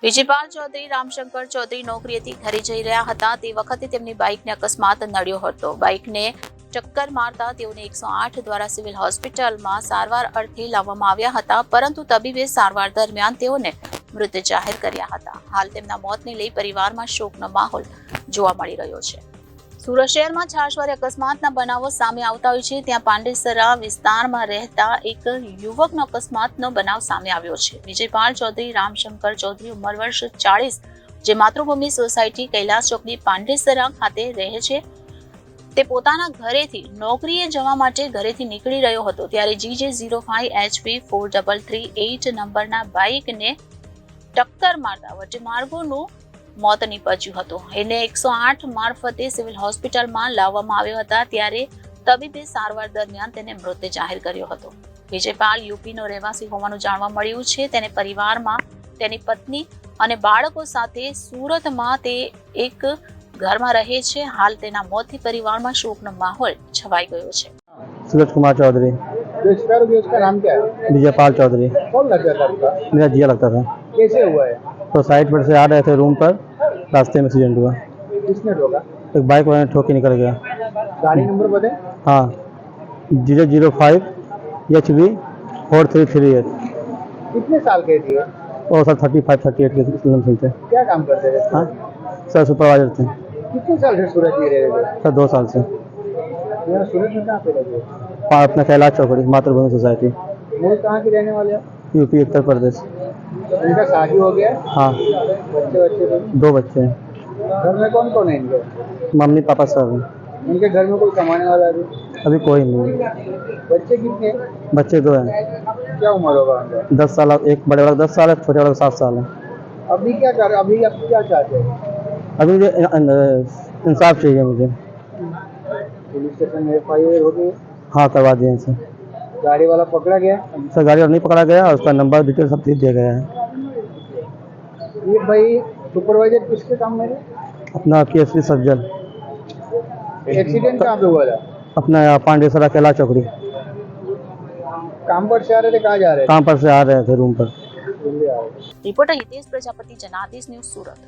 વિજયપાલ ચૌધરી રામશંકર ચૌધરી નોકરીએથી ઘરે જઈ રહ્યા હતા તે વખતે તેમની બાઇકને અકસ્માત નડ્યો હતો. બાઇકને ટક્કર મારતા તેઓને 108 દ્વારા સિવિલ હોસ્પિટલમાં સારવાર અર્થે લાવવામાં આવ્યા હતા, પરંતુ તબીબે સારવાર દરમિયાન તેઓને મૃત જાહેર કર્યા હતા. હાલ તેમના મોતને લઈ પરિવારમાં શોકનો માહોલ જોવા મળી રહ્યો છે. સુરત શહેરમાં છાશવારે અકસ્માતના બનાવો સામે આવતા હોય છે. ત્યાં પાંડેસરા વિસ્તારમાં રહેતા એક યુવકનો અકસ્માતનો બનાવ સામે આવ્યો છે. વિજયપાલ ચૌધરી રામશંકર ચૌધરી ઉંમર વર્ષ 40, જે માતૃભૂમિ સોસાયટી કૈલાસ ચોકડી પાંડેસરા ખાતે રહે છે, તે પોતાના ઘરેથી નોકરીએ જવા માટે ઘરેથી નીકળી રહ્યો હતો ત્યારે GJ05HP 4338 નંબરના બાઇકને ટક્કર મારતા વચ્ચેમાર્ગોનું મોત નીપજ્યું હતું. એને 108 મારફતે સિવિલ હોસ્પિટલમાં લાવવામાં આવ્યો હતા, ત્યારે તબીબે સારવાર દરમિયાન તેને મૃત જાહેર કર્યો હતો. વિજયપાલ યુપીનો રહેવાસી હોવાનું જાણવા મળ્યું છે. તેને પરિવારમાં તેની પત્ની અને બાળકો સાથે સુરતમાં તે એક ઘરમાં રહે છે. હાલ તેના મોતથી પરિવારમાં શોકનો માહોલ છવાઈ ગયો છે. सूरज कुमार चौधरी। जो एक्सपायर हो गया उसका नाम क्या है? विजयपाल चौधरी। कौन लगता था आपका? मेरा जिया लगता था। कैसे हुआ है? तो साइड पर से आ रहे थे रूम पर, रास्ते में एक्सीडेंट हुआ। किसने ठोका? एक बाइक वाले ने ठोक के निकल गया। गाड़ी नंबर बताए? हाँ, 005HB 4338। कितने साल के थे? और सर 35-38 के लमसम थे। क्या काम करते थे? हाँ सर, सुपरवाइजर थे कितने साल से सूरत में रह रहे सर, 2 साल से। थे? यहाँ सूरत में कहाँ पे रहते थे? अपना कैलाश चौकड़ी मातृभूमि सोसाइटी, मूल कहाँ के रहने वाले हैं? यूपी उत्तर प्रदेश। इनका शादी हो गया? हाँ, बच्चे तो? 2 बच्चे हैं। घर में कौन कौन है इनके? मम्मी पापा सब हैं। इनके घर में कोई कमाने वाला है? अभी कोई नहीं है। बच्चे कितने हैं? बच्चे 2 हैं। क्या उम्र होगा उनका? 10 साल, एक बड़े वाला 10 साल है, छोटे वाला 7 साल है। अभी क्या कर अभी आप क्या चाहते हैं? अभी मुझे इंसाफ चाहिए मुझे। पुलिस स्टेशन में FIR हो गई? हाँ, करवा दिए सर। गाड़ी वाला पकड़ा गया? सर गाड़ी और नहीं पकड़ा गया, उसका नंबर डिटेल सब दे दिया गया है। ये भाई सुपरवाइजर किसके काम में है? अपना केसरी सज्जन, एक्सीडेंट कहाँ पे हुआ था? अपना यहाँ पांडेसरा कैलाश चौकड़ी। काम पर से आ रहे थे, कहाँ जा रहे थे? काम पर से आ रहे थे रूम पर। दिल्ली आ रहे थे। Reporter Hitesh Prajapati, Janadesh news, Surat.